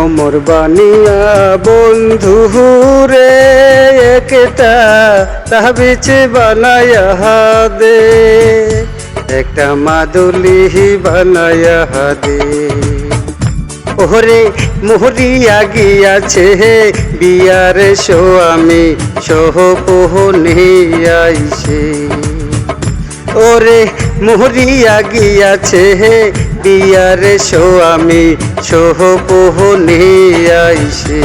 অমর বানিয়া বন্ধু রে একটা তাবিজ বানায়া দে, একটা মাদুলি বানায়া দে। ওরে মোহরিয়া গিয়াছে বিয়ার স্বামী সোহপোহনে আইছে, ওরে মোহরিয়া গিয়াছে বিয়ার স্বামী সোহপোহনে আইছে।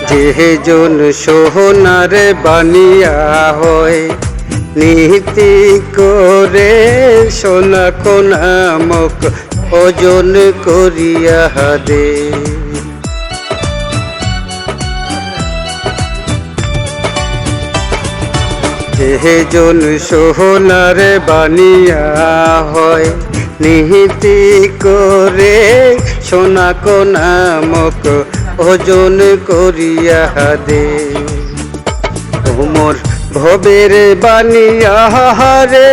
যেজন সোহনার বানিয়া হয় নীতি করে সোনা কোনামক ওজন করিয়া দে। যেজন সোহনার বানিয়া হয় নিহিতি করে সোনা কোনামক ওজন করিয়া দে। ওমর ভবের বানিয়া রে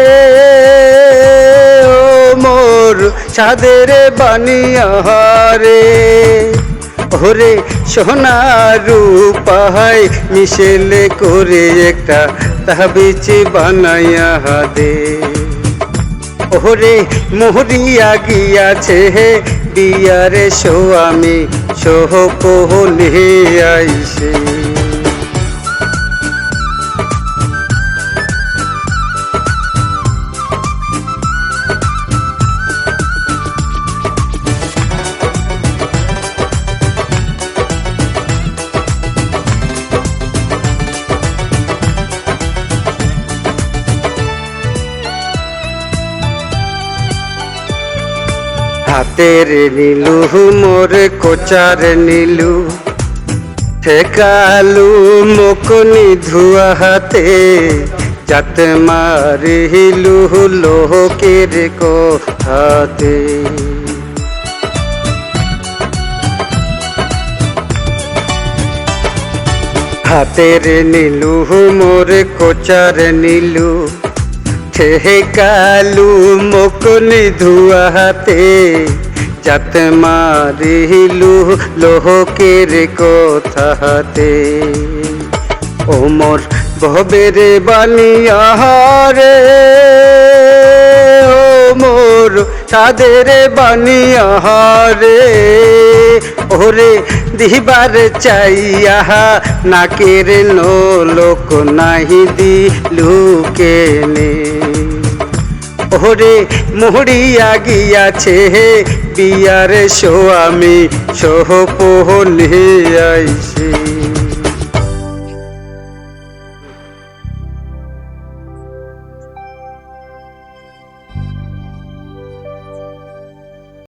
ওমর সাদের বানিয়া রে, ওরে সোনা রূপায় মিশেল করে একটা তাবিজ বানায়া দে। ওরে মোহরিয়া গিয়াছে বিয়ার স্বামী সোহপোহনে আইছে। হাতের নীলু মোর কোচার নীলু ঠেকালু মকনি ধুয়া হাতে, যাত মারিলু লোকের কথাতে। হাতের নীলু মোর কোচার নীলু ঠেকালু মকনি ধুয়া হাতে, যাত মারিলু লোকের কথাতে। ওমর ভবের বানিয়া রে ওমর সাদের বানিয়া রে, ওরে দিবার চাইয়া নাকের নোলক নাহি দিলুকে নে। ওরে মোহরিয়া গিয়াছে বিয়ার স্বামী সোহপোহনে আইছে।